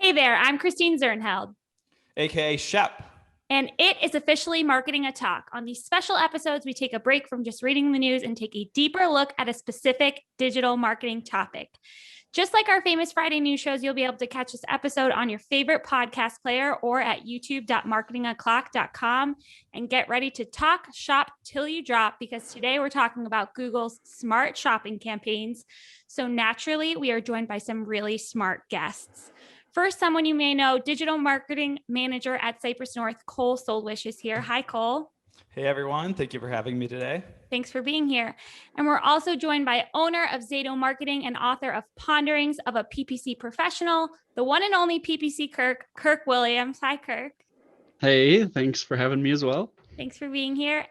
Hey there, I'm Christine Zernheld. AKA Shep. And it is officially Marketing a Talk. On these special episodes, we take a break from just reading the news and take a deeper look at a specific digital marketing topic. Just like our famous Friday news shows, you'll be able to catch this episode on your favorite podcast player or at youtube.marketingoclock.com and get ready to talk shop till you drop, because today we're talking about Google's smart shopping campaigns. So naturally, we are joined by some really smart guests. First, someone you may know, digital marketing manager at Cypress North, Cole Soldwisch is here. Hi, Cole. Hey, everyone. Thank you for having me today. Thanks for being here. And we're also joined by owner of Zato Marketing and author of Ponderings of a PPC Professional, the one and only PPC Kirk Williams. Hi, Kirk. Hey, thanks for having me as well. Thanks for being here.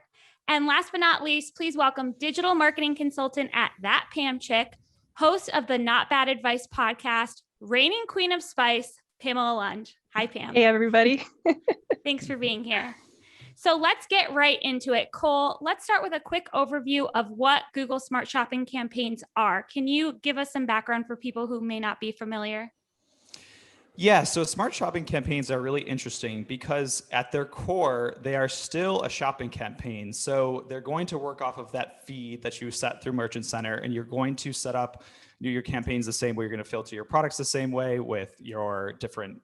And last but not least, please welcome digital marketing consultant at That Pam Chick, host of the Not Bad Advice podcast, reigning queen of spice, Pamela Lund. Hi, Pam. Hey, everybody. Thanks for being here. So let's get right into it. Cole, let's start with a quick overview of what Google Smart Shopping campaigns are. Can you give us some background for people who may not be familiar? Yeah, so smart shopping campaigns are really interesting because at their core, they are still a shopping campaign. So they're going to work off of that feed that you set through Merchant Center, and you're going to set up your campaigns the same way. You're going to filter your products the same way with your different,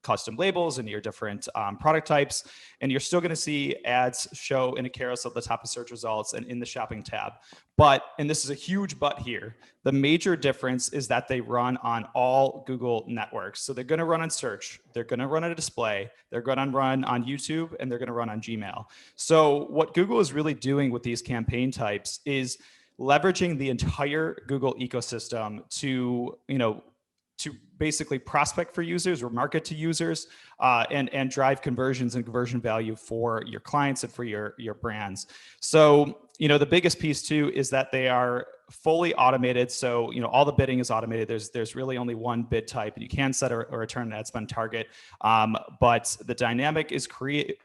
custom labels and your different product types. And you're still going to see ads show in a carousel at the top of search results and in the shopping tab. But, and this is a huge but here, the major difference is that they run on all Google networks. So they're going to run on search, they're going to run on a display, they're going to run on YouTube, and they're going to run on Gmail. So what Google is really doing with these campaign types is leveraging the entire Google ecosystem to basically prospect for users or market to users and drive conversions and conversion value for your clients and for your brands. So, the biggest piece too is that they are fully automated. So, all the bidding is automated. There's really only one bid type, and you can set a return on ad spend target. But the dynamic is the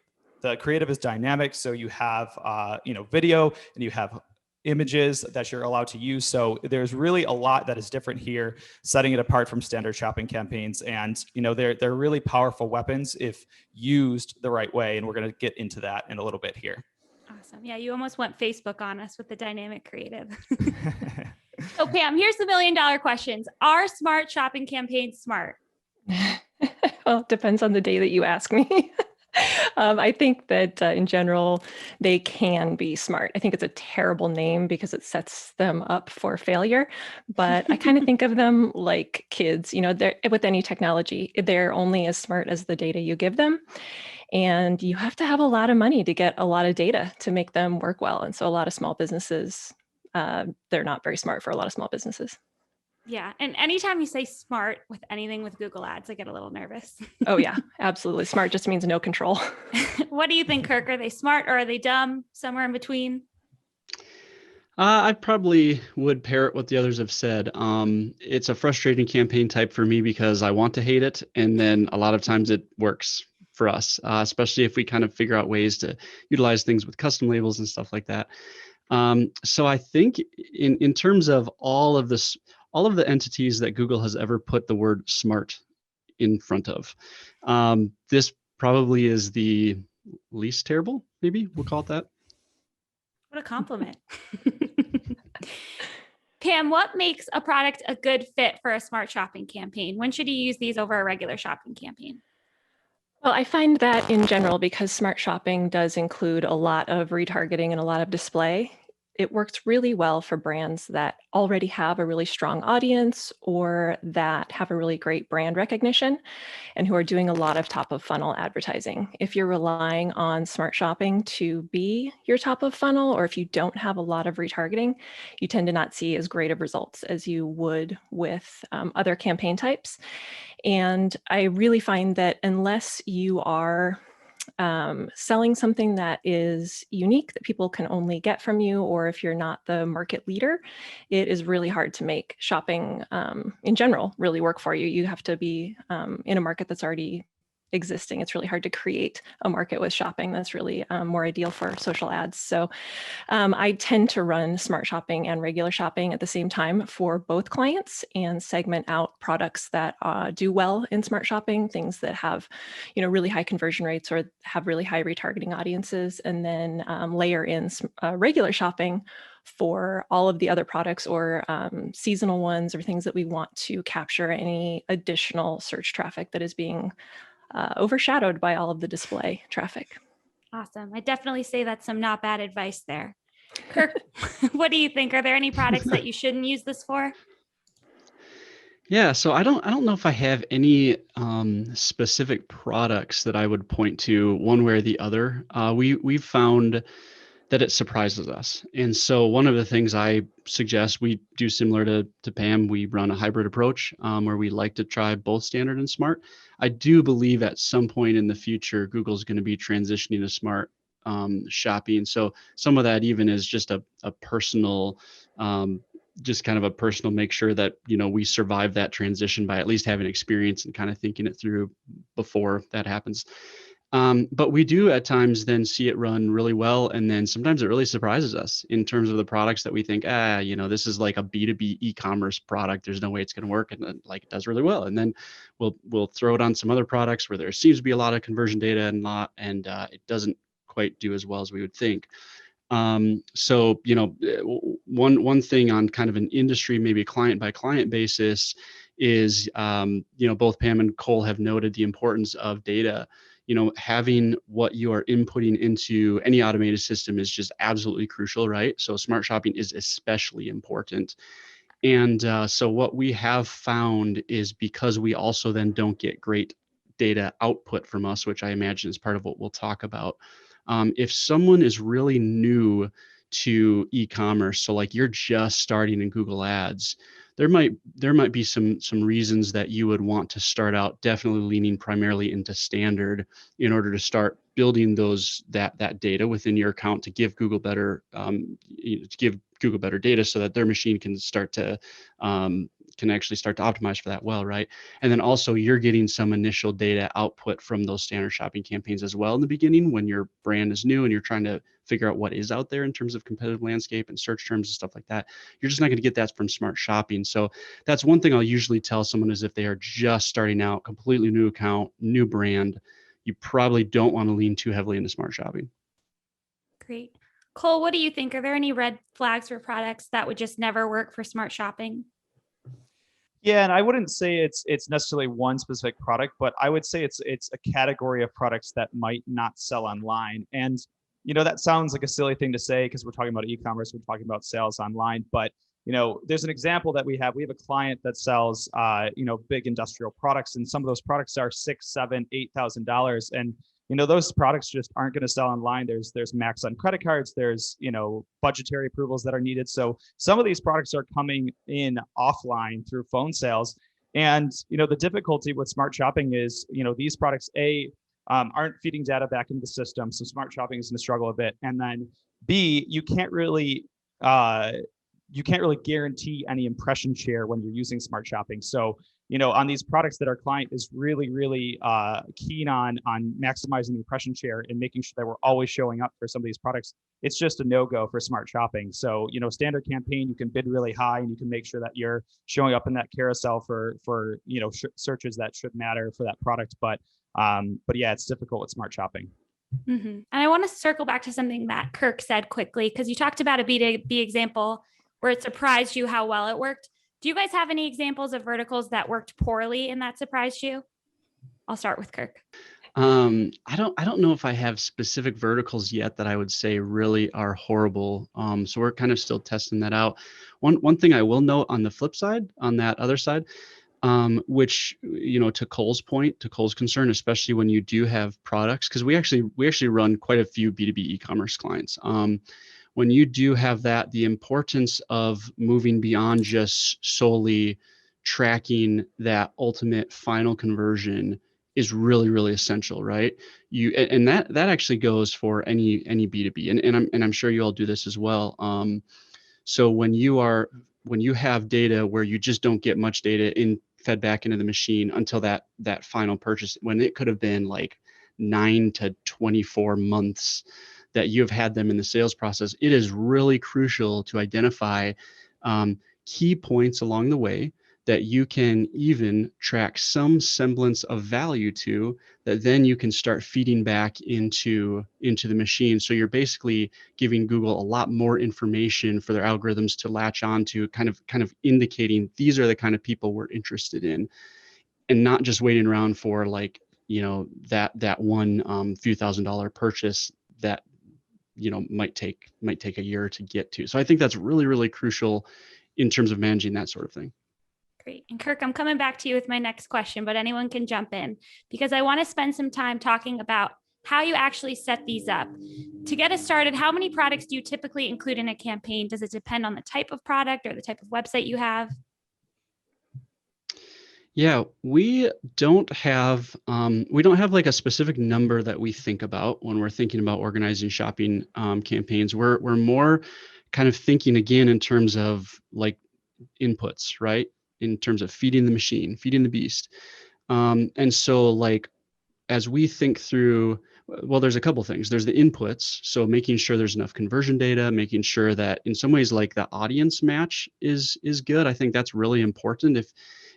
creative is dynamic. So you have, video, and you have images that you're allowed to use. So there's really a lot that is different here, setting it apart from standard shopping campaigns. And, they're really powerful weapons if used the right way. And we're going to get into that in a little bit here. Awesome. Yeah, you almost went Facebook on us with the dynamic creative. So Pam, here's the $1 million questions. Are smart shopping campaigns smart? Well, it depends on the day that you ask me. I think that in general, they can be smart. I think it's a terrible name because it sets them up for failure. But I kind of think of them like kids, with any technology, they're only as smart as the data you give them. And you have to have a lot of money to get a lot of data to make them work well. And so a lot of small businesses, they're not very smart for a lot of small businesses. Yeah. And anytime you say smart with anything with Google Ads, I get a little nervous. Oh, yeah, absolutely. Smart just means no control. What do you think, Kirk? Are they smart or are they dumb? Somewhere in between? I probably would parrot what the others have said. It's a frustrating campaign type for me because I want to hate it. And then a lot of times it works for us, especially if we kind of figure out ways to utilize things with custom labels and stuff like that. So I think in terms of all of the entities that Google has ever put the word smart in front of, this probably is the least terrible, maybe we'll call it that. What a compliment. Pam, what makes a product a good fit for a smart shopping campaign? When should you use these over a regular shopping campaign? Well, I find that in general, because smart shopping does include a lot of retargeting and a lot of display, it works really well for brands that already have a really strong audience or that have a really great brand recognition and who are doing a lot of top of funnel advertising. If you're relying on smart shopping to be your top of funnel, or if you don't have a lot of retargeting, you tend to not see as great of results as you would with other campaign types. And I really find that unless you are selling something that is unique that people can only get from you, or if you're not the market leader, it is really hard to make shopping in general really work for you. You have to be in a market that's already existing. It's really hard to create a market with shopping that's really more ideal for social ads. So I tend to run smart shopping and regular shopping at the same time for both clients and segment out products that do well in smart shopping, things that have, really high conversion rates or have really high retargeting audiences, and then layer in regular shopping for all of the other products or seasonal ones or things that we want to capture any additional search traffic that is being overshadowed by all of the display traffic. Awesome. I definitely say that's some not bad advice there. Kirk, what do you think? Are there any products that you shouldn't use this for? Yeah, so I don't know if I have any specific products that I would point to one way or the other. We've found that it surprises us. And so one of the things I suggest we do similar to Pam, we run a hybrid approach where we like to try both standard and smart. I do believe at some point in the future, Google's going to be transitioning to smart shopping. So some of that even is just a personal, just kind of a personal make sure that, we survive that transition by at least having experience and kind of thinking it through before that happens. But we do at times then see it run really well. And then sometimes it really surprises us in terms of the products that we think, this is like a B2B e-commerce product. There's no way it's going to work. And then it does really well. And then we'll throw it on some other products where there seems to be a lot of conversion data and it doesn't quite do as well as we would think. So, one thing on kind of an industry, maybe client by client basis is, both Pam and Cole have noted the importance of data. Having what you are inputting into any automated system is just absolutely crucial, right? So smart shopping is especially important. And so what we have found is, because we also then don't get great data output from us, which I imagine is part of what we'll talk about. If someone is really new to e-commerce, so like you're just starting in Google Ads, there might be some reasons that you would want to start out definitely leaning primarily into standard in order to start building that data within your account to give Google better data so that their machine can actually start to optimize for that well, right? And then also you're getting some initial data output from those standard shopping campaigns as well in the beginning when your brand is new and you're trying to figure out what is out there in terms of competitive landscape and search terms and stuff like that. You're just not going to get that from smart shopping. So that's one thing I'll usually tell someone is if they are just starting out, completely new account, new brand, you probably don't want to lean too heavily into smart shopping. Great. Cole, what do you think? Are there any red flags for products that would just never work for smart shopping? Yeah, and I wouldn't say it's necessarily one specific product, but I would say it's a category of products that might not sell online. And that sounds like a silly thing to say because we're talking about e-commerce, we're talking about sales online. But there's an example that we have. We have a client that sells big industrial products, and some of those products are $6,000, $7,000, $8,000, and those products just aren't going to sell online. There's max on credit cards. There's, budgetary approvals that are needed. So some of these products are coming in offline through phone sales. And, the difficulty with smart shopping is, these products, aren't feeding data back into the system. So smart shopping is going to struggle a bit. And then B, you can't really guarantee any impression share when you're using smart shopping. So, on these products that our client is really, really keen on maximizing the impression share and making sure that we're always showing up for some of these products, it's just a no-go for smart shopping. So, standard campaign, you can bid really high and you can make sure that you're showing up in that carousel for searches that should matter for that product. But yeah, it's difficult with smart shopping. Mm-hmm. And I want to circle back to something that Kirk said quickly, because you talked about a B2B example where it surprised you how well it worked. Do you guys have any examples of verticals that worked poorly and that surprised you? I'll start with Kirk. I don't know if I have specific verticals yet that I would say really are horrible. So we're kind of still testing that out. One thing I will note on the flip side, on that other side, which, to Cole's point, to Cole's concern, especially when you do have products, because we actually run quite a few B2B e-commerce clients. When you do have that, the importance of moving beyond just solely tracking that ultimate final conversion is really, really essential, right? And that actually goes for any B2B, and I'm sure you all do this as well. So when you have data where you just don't get much data fed back into the machine until that final purchase, when it could have been like 9 to 24 months that you have had them in the sales process. It is really crucial to identify key points along the way that you can even track some semblance of value to, that then you can start feeding back into the machine. So you're basically giving Google a lot more information for their algorithms to latch on to, kind of indicating these are the kind of people we're interested in, and not just waiting around for like, that one few $1,000 purchase that might take a year to get to. So I think that's really, really crucial in terms of managing that sort of thing. Great. And Kirk, I'm coming back to you with my next question, but anyone can jump in, because I want to spend some time talking about how you actually set these up. To get us started, how many products do you typically include in a campaign? Does it depend on the type of product or the type of website you have? Yeah, we don't have like a specific number that we think about when we're thinking about organizing shopping campaigns. We're more kind of thinking again in terms of like inputs, right? In terms of feeding the machine, feeding the beast. And so like, as we think through, well, there's a couple things. There's the inputs. So making sure there's enough conversion data, making sure that in some ways like the audience match is good. I think that's really important.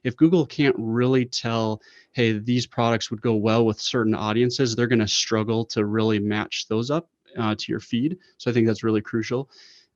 If Google can't really tell, hey, these products would go well with certain audiences, they're going to struggle to really match those up to your feed. So I think that's really crucial.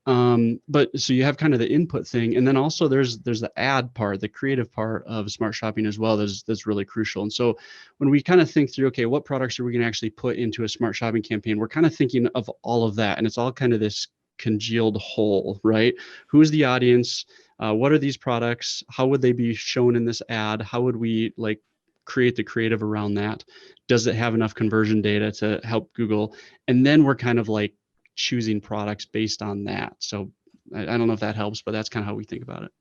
But so you have kind of the input thing, and then also there's the ad part, the creative part of smart shopping as well. That's really crucial. And so when we kind of think through, okay, what products are we going to actually put into a smart shopping campaign? We're kind of thinking of all of that, and it's all kind of this congealed whole, right? Who's the audience? What are these products? How would they be shown in this ad? How would we like create the creative around that? Does it have enough conversion data to help Google? And then we're kind of like choosing products based on that. So I don't know if that helps, but that's kind of how we think about it.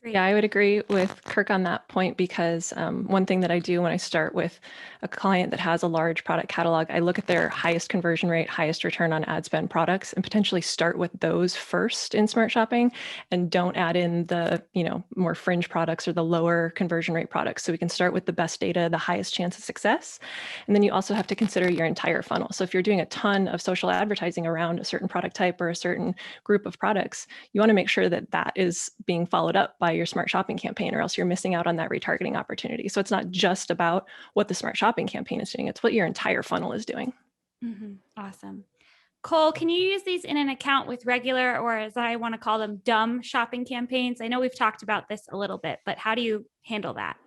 Yeah, I would agree with Kirk on that point, because one thing that I do when I start with a client that has a large product catalog, I look at their highest conversion rate, highest return on ad spend products, and potentially start with those first in smart shopping, and don't add in the more fringe products or the lower conversion rate products. So we can start with the best data, the highest chance of success. And then you also have to consider your entire funnel. So if you're doing a ton of social advertising around a certain product type or a certain group of products, you want to make sure that that is being followed up by your smart shopping campaign, or else you're missing out on that retargeting opportunity. So it's not just about what the smart shopping campaign is doing, it's what your entire funnel is doing. Mm-hmm. Awesome. Cole, can you use these in an account with regular, or as I want to call them, dumb shopping campaigns? I know we've talked about this a little bit, but how do you handle that?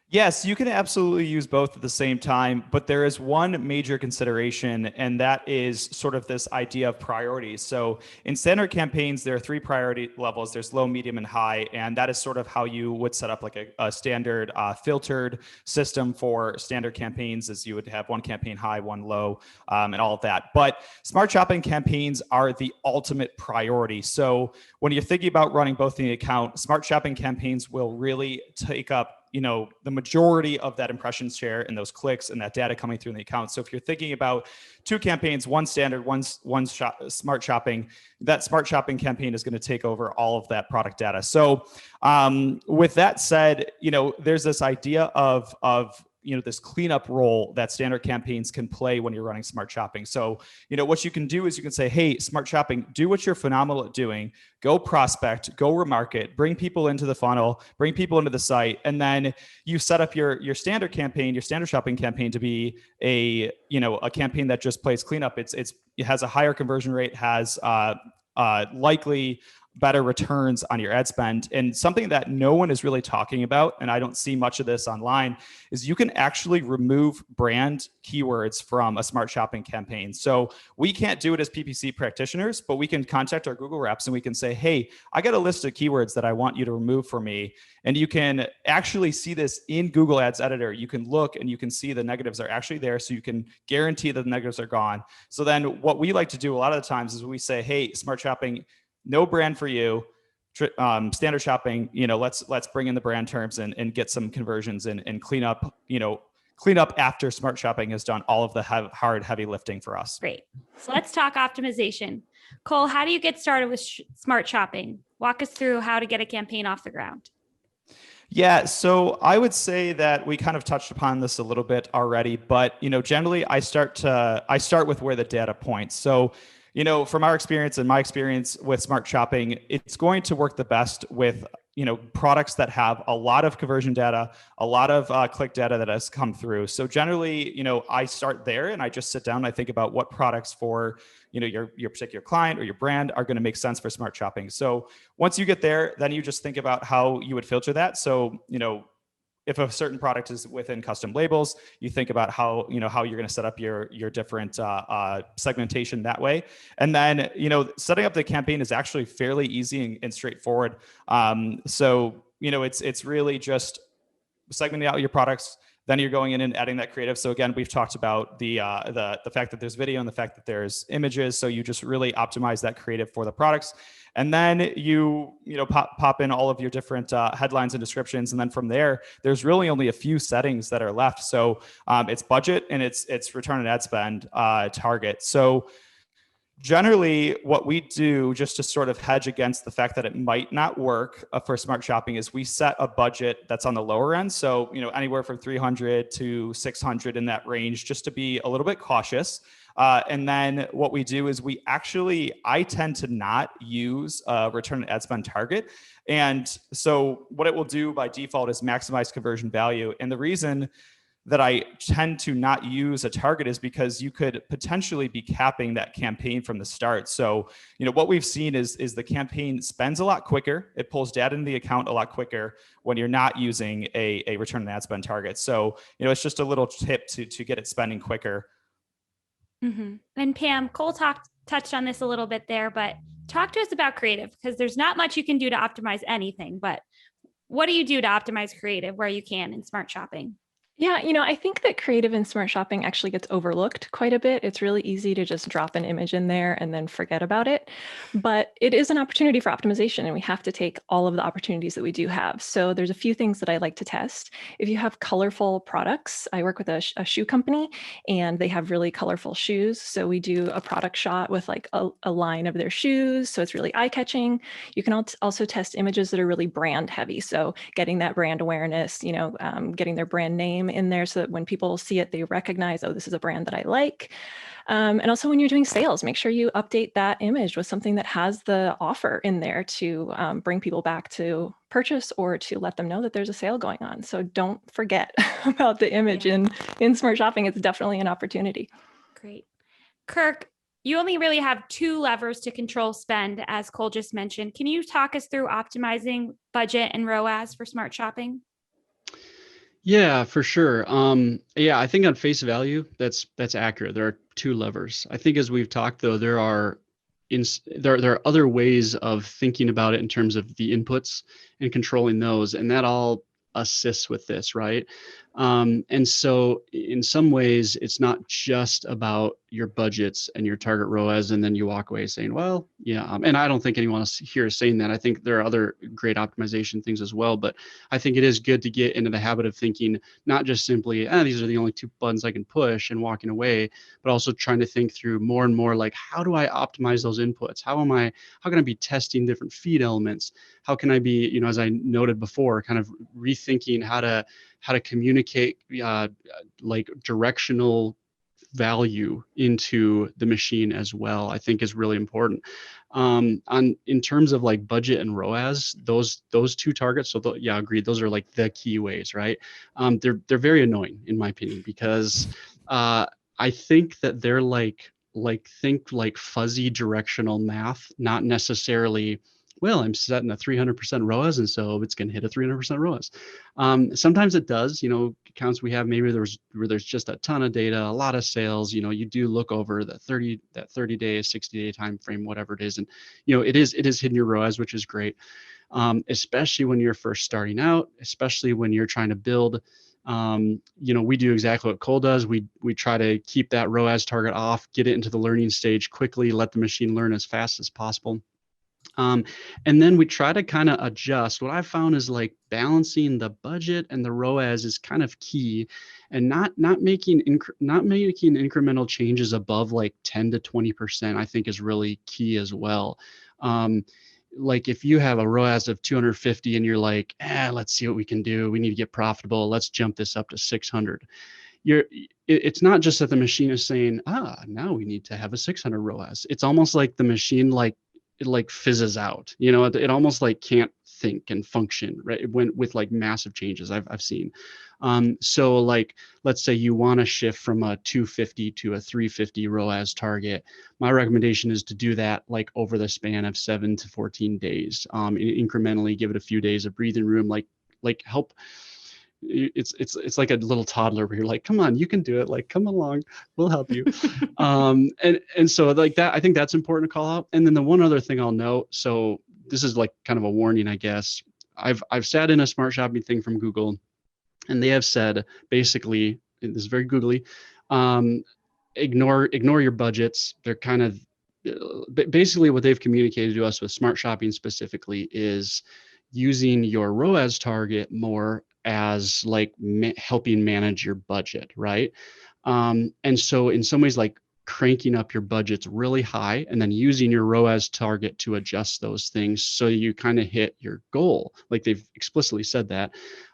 Yes, you can absolutely use both at the same time, but there is one major consideration, and that is sort of this idea of priorities. So in standard campaigns, there are 3 priority levels. There's low, medium, and high, and that is sort of how you would set up like a standard filtered system for standard campaigns, as you would have one campaign high, one low, and all of that. But smart shopping campaigns are the ultimate priority. So when you're thinking about running both in the account, smart shopping campaigns will really take up the majority of that impression share and those clicks and that data coming through in the account. So if you're thinking about 2 campaigns, one standard, one smart shopping, that smart shopping campaign is going to take over all of that product data. So with that said, there's this idea of this cleanup role that standard campaigns can play when you're running smart shopping. So, what you can do is you can say, hey, smart shopping, do what you're phenomenal at doing. Go prospect, go remarket, bring people into the funnel, bring people into the site. And then you set up your standard campaign, your standard shopping campaign to be a campaign that just plays cleanup. It has a higher conversion rate, has likely better returns on your ad spend. And something that no one is really talking about, and I don't see much of this online, is you can actually remove brand keywords from a smart shopping campaign. So we can't do it as PPC practitioners, but we can contact our Google reps and we can say, hey, I got a list of keywords that I want you to remove for me. And you can actually see this in Google Ads Editor. You can look and you can see the negatives are actually there. So you can guarantee that the negatives are gone. So then what we like to do a lot of the times is we say, hey, smart shopping, no brand for you. Standard shopping, let's bring in the brand terms and get some conversions and clean up after smart shopping has done all of the hard, heavy lifting for us. Great. So let's talk optimization. Cole, how do you get started with smart shopping? Walk us through how to get a campaign off the ground. Yeah, so I would say that we kind of touched upon this a little bit already, but generally I start with where the data points. So, from our experience and my experience with smart shopping, it's going to work the best with products that have a lot of conversion data, a lot of click data that has come through. So generally, I start there and I just sit down and I think about what products for your particular client or your brand are going to make sense for smart shopping. So once you get there, then you just think about how you would filter that. So if a certain product is within custom labels, you think about how how you're going to set up your different segmentation that way. And then setting up the campaign is actually fairly easy and straightforward. So it's really just segmenting out your products. Then you're going in and adding that creative. So again, we've talked about the fact that there's video and the fact that there's images. So you just really optimize that creative for the products. And then you pop in all of your different headlines and descriptions. And then from there, there's really only a few settings that are left. So it's budget and it's return on ad spend target. So generally, what we do just to sort of hedge against the fact that it might not work for smart shopping is we set a budget that's on the lower end. So, anywhere from 300 to 600 in that range, just to be a little bit cautious. And then what we do is I tend to not use a return on ad spend target. And so what it will do by default is maximize conversion value. And the reason that I tend to not use a target is because you could potentially be capping that campaign from the start. So, what we've seen is the campaign spends a lot quicker. It pulls data into the account a lot quicker when you're not using a return on ad spend target. So, it's just a little tip to get it spending quicker. Mm-hmm. And Pam, Cole touched on this a little bit there, but talk to us about creative, because there's not much you can do to optimize anything, but what do you do to optimize creative where you can in smart shopping? Yeah, I think that creative in smart shopping actually gets overlooked quite a bit. It's really easy to just drop an image in there and then forget about it. But it is an opportunity for optimization, and we have to take all of the opportunities that we do have. So there's a few things that I like to test. If you have colorful products, I work with a shoe company, and they have really colorful shoes. So we do a product shot with like a line of their shoes. So it's really eye-catching. You can also test images that are really brand heavy. So getting that brand awareness, getting their brand name in there so that when people see it, they recognize, oh, this is a brand that I like. And also when you're doing sales, make sure you update that image with something that has the offer in there to bring people back to purchase or to let them know that there's a sale going on. So don't forget about the image in smart shopping. It's definitely an opportunity. Great. Kirk, you only really have two levers to control spend, as Cole just mentioned. Can you talk us through optimizing budget and ROAS for smart shopping? Yeah, for sure. I think on face value, that's accurate. There are two levers. I think as we've talked, though, there are other ways of thinking about it in terms of the inputs and controlling those, and that all assists with this, right? And so in some ways, it's not just about your budgets and your target ROAS, and then you walk away saying, well, yeah. And I don't think anyone else here is saying that. I think there are other great optimization things as well, but I think it is good to get into the habit of thinking, not just simply, these are the only two buttons I can push and walking away, but also trying to think through more and more, like, how do I optimize those inputs? How can I be testing different feed elements? How can I be, as I noted before, kind of rethinking how to communicate like directional value into the machine as well, I think is really important. In terms of like budget and ROAS, those two targets. So agreed. Those are like the key ways, right? They're very annoying in my opinion, because I think that they're like fuzzy directional math, not necessarily, well, I'm setting a 300% ROAS, and so it's going to hit a 300% ROAS. Sometimes it does, accounts we have, maybe where there's just a ton of data, a lot of sales, you do look over that 30 day, 60-day time frame, whatever it is. And, it is hitting your ROAS, which is great. Especially when you're first starting out, especially when you're trying to build. We do exactly what Cole does. We try to keep that ROAS target off, get it into the learning stage quickly, let the machine learn as fast as possible. And then we try to kind of adjust. What I've found is like balancing the budget and the ROAS is kind of key, and not making incremental changes above like 10 to 20%, I think is really key as well. like if you have a ROAS of 250 and you're like, let's see what we can do. We need to get profitable. Let's jump this up to 600. It's not just that the machine is saying, now we need to have a 600 ROAS. It's almost like the machine, like it like fizzes out, it almost like can't think and function, right? With like massive changes I've seen. So like, let's say you want to shift from a 250 to a 350 ROAS target. My recommendation is to do that like over the span of 7 to 14 days, incrementally give it a few days of breathing room, like help. It's like a little toddler where you're like, come on, you can do it. Like, come along, we'll help you. And so like that, I think that's important to call out. And then the one other thing I'll note, so this is like kind of a warning, I guess. I've sat in a smart shopping thing from Google, and they have said basically, this is very googly, ignore your budgets. They're kind of basically what they've communicated to us with smart shopping specifically is using your ROAS target more as like helping manage your budget, right? And so in some ways, like cranking up your budgets really high and then using your ROAS target to adjust those things so you kind of hit your goal. Like they've explicitly said that.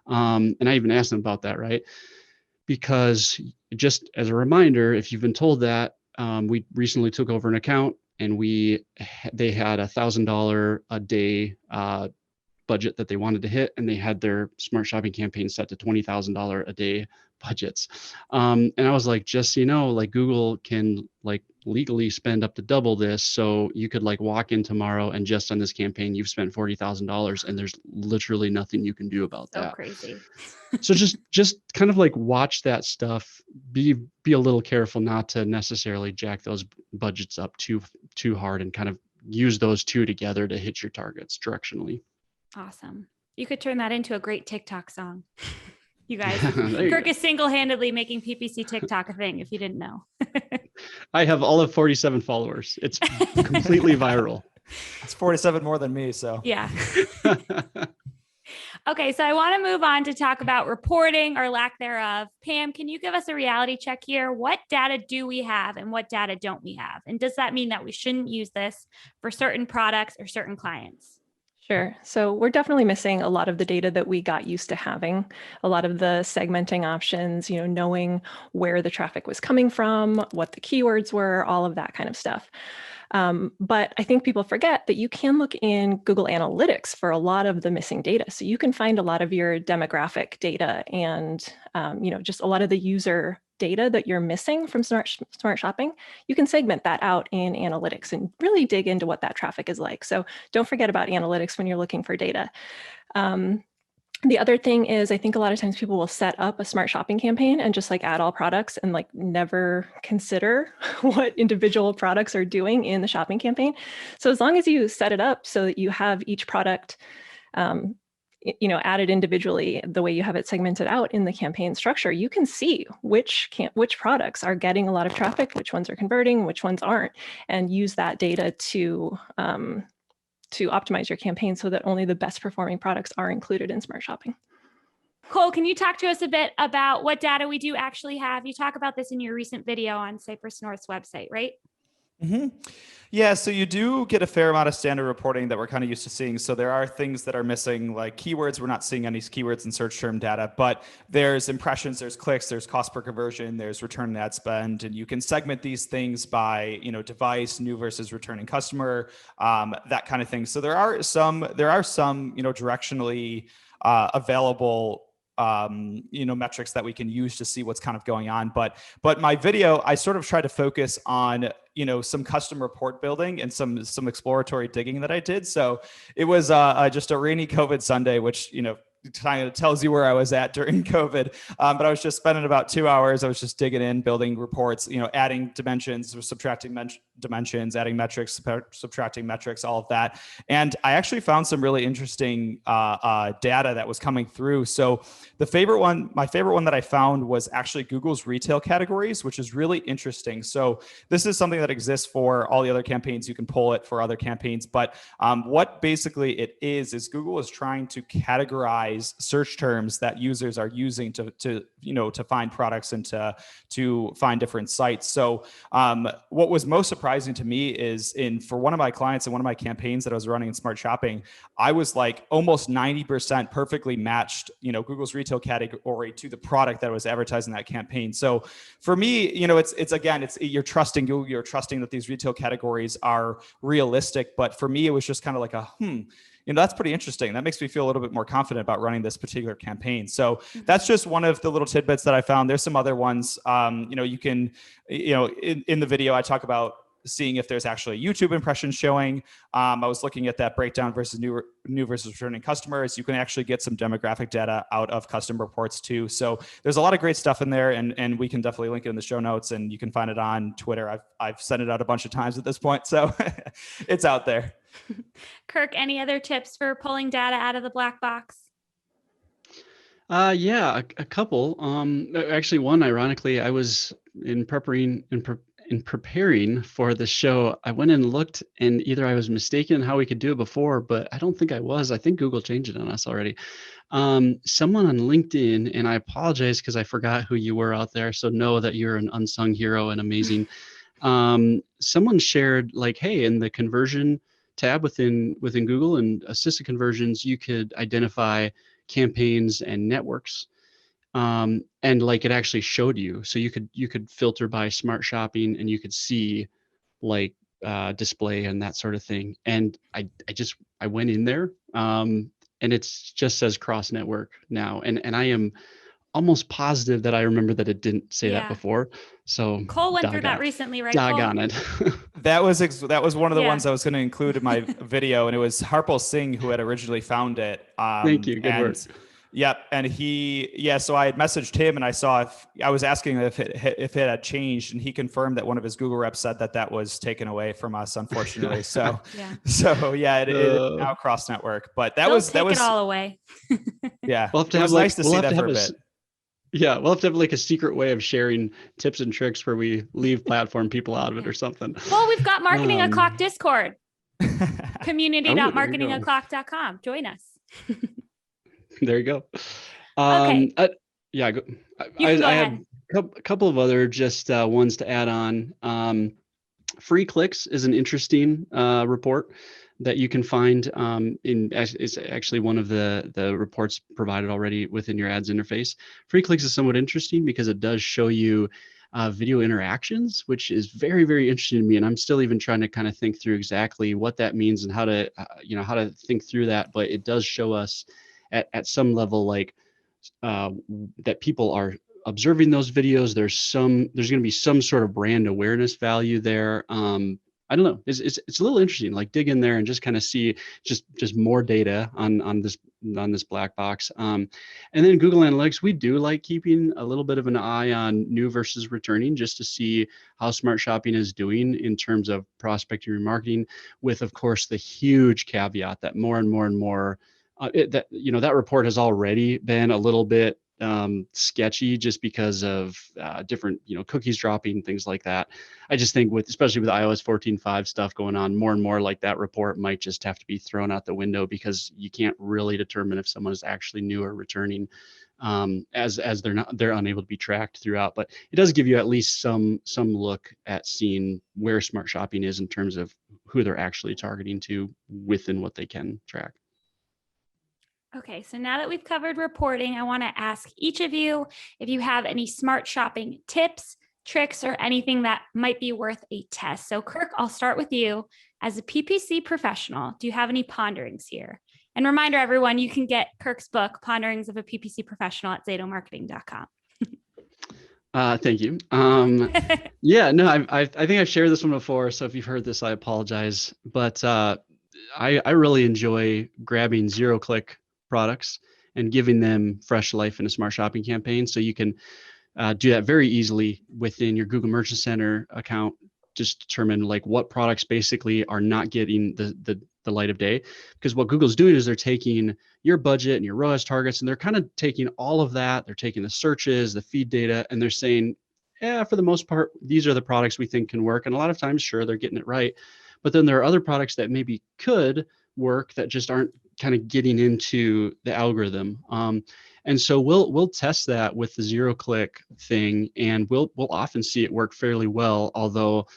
And I even asked them about that, right? Because just as a reminder, if you've been told that, we recently took over an account and they had $1,000 a day budget that they wanted to hit, and they had their smart shopping campaign set to $20,000 a day budgets. And I was like, just so you know, like Google can like legally spend up to double this. So you could like walk in tomorrow and just on this campaign, you've spent $40,000 and there's literally nothing you can do about that. So crazy. So just kind of like watch that stuff, be a little careful not to necessarily jack those budgets up too hard, and kind of use those two together to hit your targets directionally. Awesome. You could turn that into a great TikTok song. You guys, you Kirk go. is single-handedly making PPC TikTok a thing, if you didn't know. I have all of 47 followers. It's completely viral. It's 47 more than me, so. Yeah. Okay, so I want to move on to talk about reporting or lack thereof. Pam, can you give us a reality check here? What data do we have and what data don't we have? And does that mean that we shouldn't use this for certain products or certain clients? Sure. So we're definitely missing a lot of the data that we got used to having, a lot of the segmenting options, knowing where the traffic was coming from, what the keywords were, all of that kind of stuff. But I think people forget that you can look in Google Analytics for a lot of the missing data. So you can find a lot of your demographic data and, just a lot of the user data that you're missing from smart shopping. You can segment that out in analytics and really dig into what that traffic is like. So don't forget about analytics when you're looking for data. The other thing is, I think a lot of times people will set up a smart shopping campaign and just like add all products and like never consider what individual products are doing in the shopping campaign. So as long as you set it up so that you have each product, added individually, the way you have it segmented out in the campaign structure, you can see which products are getting a lot of traffic, which ones are converting, which ones aren't, and use that data to optimize your campaign so that only the best performing products are included in smart shopping. Cole, can you talk to us a bit about what data we do actually have? You talk about this in your recent video on Cypress North's website, right? Mm-hmm. Yeah, so you do get a fair amount of standard reporting that we're kind of used to seeing. So there are things that are missing, like keywords. We're not seeing any keywords in search term data, but there's impressions, there's clicks, there's cost per conversion, there's return on ad spend, and you can segment these things by device, new versus returning customer, that kind of thing. So there are some directionally available metrics that we can use to see what's kind of going on. But my video, I sort of try to focus on, some custom report building and some exploratory digging that I did. So it was just a rainy COVID Sunday, which, kind of tells you where I was at during COVID. But I was just spending about 2 hours. I was just digging in, building reports, adding dimensions, subtracting dimensions, adding metrics, subtracting metrics, all of that. And I actually found some really interesting data that was coming through. So my favorite one that I found was actually Google's retail categories, which is really interesting. So this is something that exists for all the other campaigns. You can pull it for other campaigns. But what basically it is Google is trying to categorize optimize search terms that users are using to find products and to find different sites. So what was most surprising to me is for one of my clients in one of my campaigns that I was running in Smart Shopping, I was like almost 90% perfectly matched, Google's retail category to the product that was advertised in that campaign. So for me, you're trusting Google, you're trusting that these retail categories are realistic. But for me, it was just kind of like that's pretty interesting. That makes me feel a little bit more confident about running this particular campaign. So that's just one of the little tidbits that I found. There's some other ones. You can, in the video, I talk about seeing if there's actually YouTube impressions showing. I was looking at that breakdown versus new versus returning customers. You can actually get some demographic data out of custom reports too. So there's a lot of great stuff in there, and we can definitely link it in the show notes, and you can find it on Twitter. I've sent it out a bunch of times at this point, so it's out there. Kirk, any other tips for pulling data out of the black box? Yeah, a couple. Actually, one, ironically, I was in preparing for the show, I went and looked, and either I was mistaken how we could do it before, but I don't think I was. I think Google changed it on us already. Someone on LinkedIn, and I apologize because I forgot who you were out there, so know that you're an unsung hero and amazing. Someone shared like, hey, in the conversion tab within Google and assisted conversions, you could identify campaigns and networks. And like it actually showed you, so you could filter by Smart Shopping, and you could see like display and that sort of thing. And I went in there, and it just says cross network now, and I am almost positive that I remember that it didn't say that before. So Cole went through that recently, right? Doggone it. That was one of the ones I was going to include in my video, and it was Harpal Singh who had originally found it. Thank you. Good work. Yep. And so I had messaged him, and I was asking if it had changed, and he confirmed that one of his Google reps said that was taken away from us, unfortunately. So, it is now cross network, but that was it all away. Yeah. We'll have to it was nice to see that for a bit. Yeah, we'll have to have like a secret way of sharing tips and tricks where we leave platform people out of it or something. Well, we've got Marketing O'Clock Discord, community.marketingoclock.com. Join us. There you go. Okay. I have a couple of other just ones to add on. Free clicks is an interesting report that you can find is actually one of the reports provided already within your ads interface. Free clicks is somewhat interesting because it does show you video interactions, which is very, very interesting to me. And I'm still even trying to kind of think through exactly what that means and how to think through that. But it does show us at some level, like that people are observing those videos. There's going to be some sort of brand awareness value there. I don't know. It's a little interesting. Like dig in there and just kind of see just more data on this black box. And then Google Analytics, we do like keeping a little bit of an eye on new versus returning, just to see how Smart Shopping is doing in terms of prospecting and remarketing. With, of course, the huge caveat that more and more and more that report has already been a little bit sketchy just because of different cookies dropping, things like that. I just think especially with iOS 14.5 stuff going on, more and more like that report might just have to be thrown out the window, because you can't really determine if someone is actually new or returning, as they're unable to be tracked throughout. But it does give you at least some look at seeing where Smart Shopping is in terms of who they're actually targeting to within what they can track. Okay, so now that we've covered reporting, I want to ask each of you if you have any Smart Shopping tips, tricks, or anything that might be worth a test. So Kirk, I'll start with you. As a PPC professional, do you have any ponderings here? And reminder, everyone, you can get Kirk's book, Ponderings of a PPC Professional, at zatomarketing.com. Thank you. Yeah, no, I think I've shared this one before, so if you've heard this, I apologize. But I really enjoy grabbing zero-click products and giving them fresh life in a Smart Shopping campaign. So you can do that very easily within your Google Merchant Center account. Just determine like what products basically are not getting the light of day, because what Google's doing is they're taking your budget and your ROAS targets, and they're kind of taking all of that. They're taking the searches, the feed data, and they're saying, yeah, for the most part, these are the products we think can work. And a lot of times, sure, they're getting it right. But then there are other products that maybe could work that just aren't kind of getting into the algorithm. And so we'll test that with the 0-click thing, and we'll often see it work fairly well. Although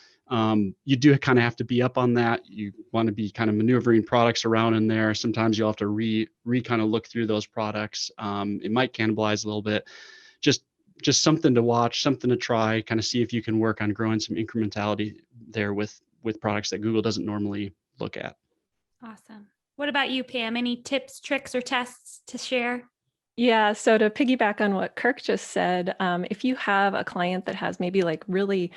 you do kind of have to be up on that. You want to be kind of maneuvering products around in there. Sometimes you'll have to re kind of look through those products. It might cannibalize a little bit. Just something to watch, something to try, kind of see if you can work on growing some incrementality there with products that Google doesn't normally look at. Awesome. What about you, Pam? Any tips, tricks, or tests to share? Yeah, so to piggyback on what Kirk just said, if you have a client that has maybe like really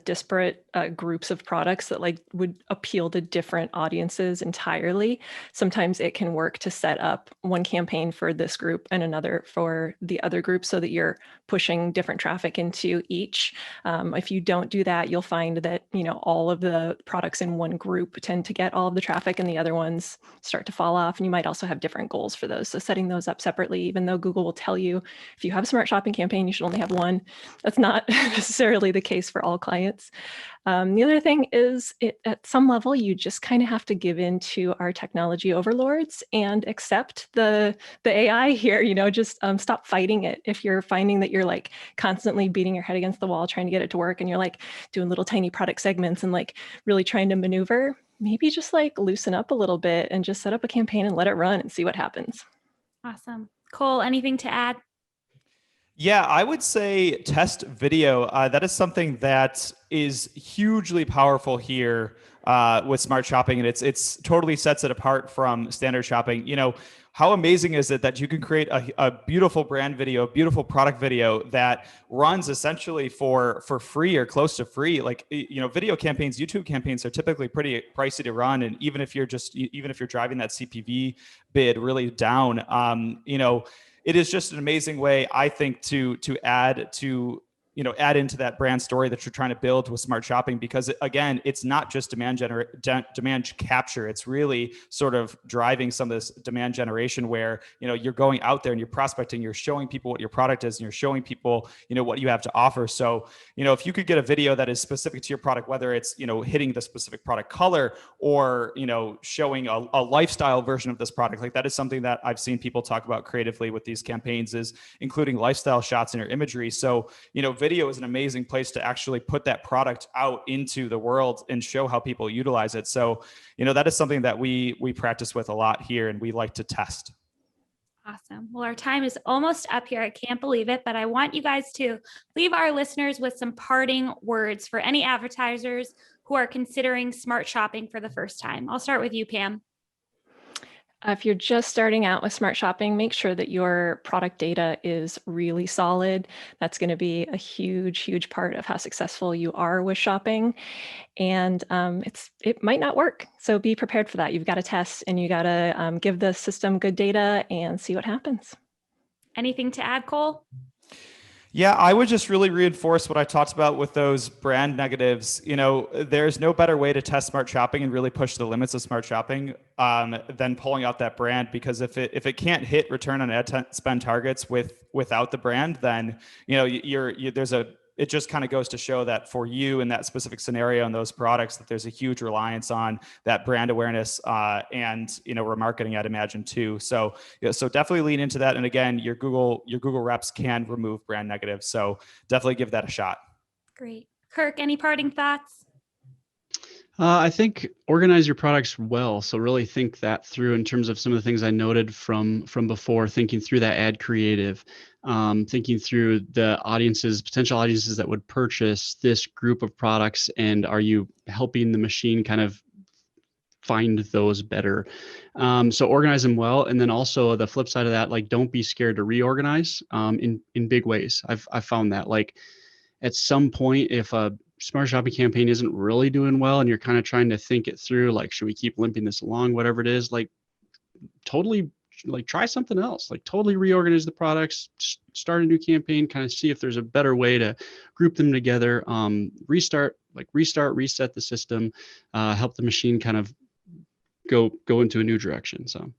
disparate groups of products that like would appeal to different audiences entirely, sometimes it can work to set up one campaign for this group and another for the other group so that you're pushing different traffic into each. If you don't do that, you'll find that, all of the products in one group tend to get all of the traffic and the other ones start to fall off. And you might also have different goals for those. So setting those up separately, even though Google will tell you if you have a smart shopping campaign, you should only have one. That's not necessarily the case for all clients. The other thing is at some level, you just kind of have to give in to our technology overlords and accept the AI here, just stop fighting it. If you're finding that you're like constantly beating your head against the wall, trying to get it to work, and you're like doing little tiny product segments and like really trying to maneuver, maybe just like loosen up a little bit and just set up a campaign and let it run and see what happens. Awesome. Cole, anything to add? Yeah, I would say test video. That is something that is hugely powerful here with smart shopping, and it's totally sets it apart from standard shopping. How amazing is it that you can create a beautiful brand video, a beautiful product video that runs essentially for free or close to free? Like, video campaigns, YouTube campaigns are typically pretty pricey to run, and even if you're driving that CPV bid really down, it is just an amazing way, I think, to add into that brand story that you're trying to build with smart shopping, because again, it's not just demand capture. It's really sort of driving some of this demand generation where, you're going out there and you're prospecting, you're showing people what your product is, and you're showing people, what you have to offer. So, if you could get a video that is specific to your product, whether it's, hitting the specific product color or, showing a lifestyle version of this product, like that is something that I've seen people talk about creatively with these campaigns, is including lifestyle shots in your imagery. So, video is an amazing place to actually put that product out into the world and show how people utilize it. So, that is something that we practice with a lot here, and we like to test. Awesome. Well, our time is almost up here. I can't believe it, but I want you guys to leave our listeners with some parting words for any advertisers who are considering smart shopping for the first time. I'll start with you, Pam. If you're just starting out with smart shopping, make sure that your product data is really solid. That's going to be a huge, huge part of how successful you are with shopping. And it might not work. So be prepared for that. You've got to test, and you got to give the system good data and see what happens. Anything to add, Cole? Yeah, I would just really reinforce what I talked about with those brand negatives. There's no better way to test smart shopping and really push the limits of smart shopping than pulling out that brand. Because if it can't hit return on ad spend targets without the brand, then it just kind of goes to show that for you in that specific scenario and those products, that there's a huge reliance on that brand awareness and remarketing, I'd imagine too. So definitely lean into that. And again, your Google reps can remove brand negatives. So definitely give that a shot. Great. Kirk, any parting thoughts? I think organize your products well. So really think that through in terms of some of the things I noted from before, thinking through that ad creative, thinking through the potential audiences that would purchase this group of products, and are you helping the machine kind of find those better? So organize them well. And then also the flip side of that, like, don't be scared to reorganize in big ways. I've found that, like, at some point, if a smart shopping campaign isn't really doing well and you're kind of trying to think it through, like, should we keep limping this along, whatever it is, like, totally, like, try something else, like totally reorganize the products, start a new campaign, kind of see if there's a better way to group them together, reset the system, help the machine kind of go into a new direction. So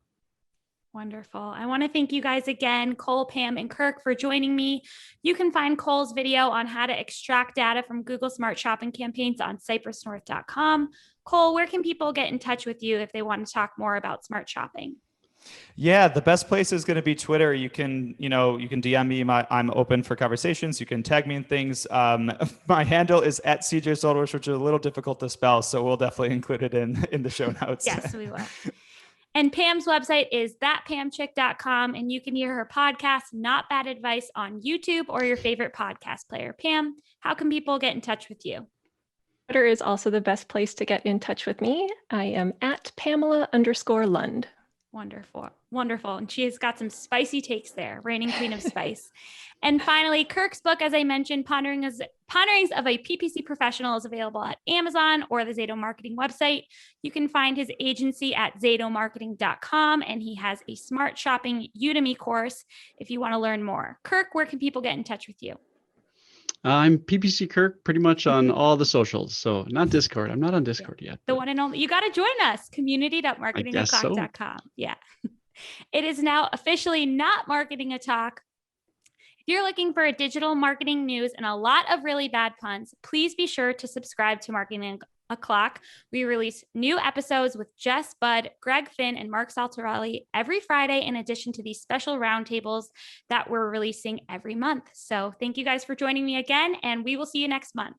Wonderful. I want to thank you guys again, Cole, Pam, and Kirk, for joining me. You can find Cole's video on how to extract data from Google Smart Shopping campaigns on cypressnorth.com. Cole, where can people get in touch with you if they want to talk more about smart shopping? Yeah, the best place is going to be Twitter. You can DM me. I'm open for conversations. You can tag me in things. My handle is at CJ Soldwisch, which is a little difficult to spell, so we'll definitely include it in the show notes. Yes, we will. And Pam's website is thatpamchick.com, and you can hear her podcast, Not Bad Advice, on YouTube or your favorite podcast player. Pam, how can people get in touch with you? Twitter is also the best place to get in touch with me. I am at Pamela_Lund. Wonderful. Wonderful. And she has got some spicy takes there, reigning queen of spice. And finally, Kirk's book, as I mentioned, Ponderings of a PPC Professional, is available at Amazon or the Zato Marketing website. You can find his agency at zatomarketing.com, and he has a smart shopping Udemy course if you want to learn more. Kirk, where can people get in touch with you? I'm PPC Kirk pretty much on all the socials. So not Discord. I'm not on Discord yet. The one and only. You got to join us, community.marketingoclock.com. Yeah. It is now officially not Marketing a Talk. If you're looking for a digital marketing news and a lot of really bad puns, please be sure to subscribe to Marketing O'Clock. We release new episodes with Jess Budd, Greg Finn, and Mark Saltarelli every Friday, in addition to these special roundtables that we're releasing every month. So thank you guys for joining me again, and we will see you next month.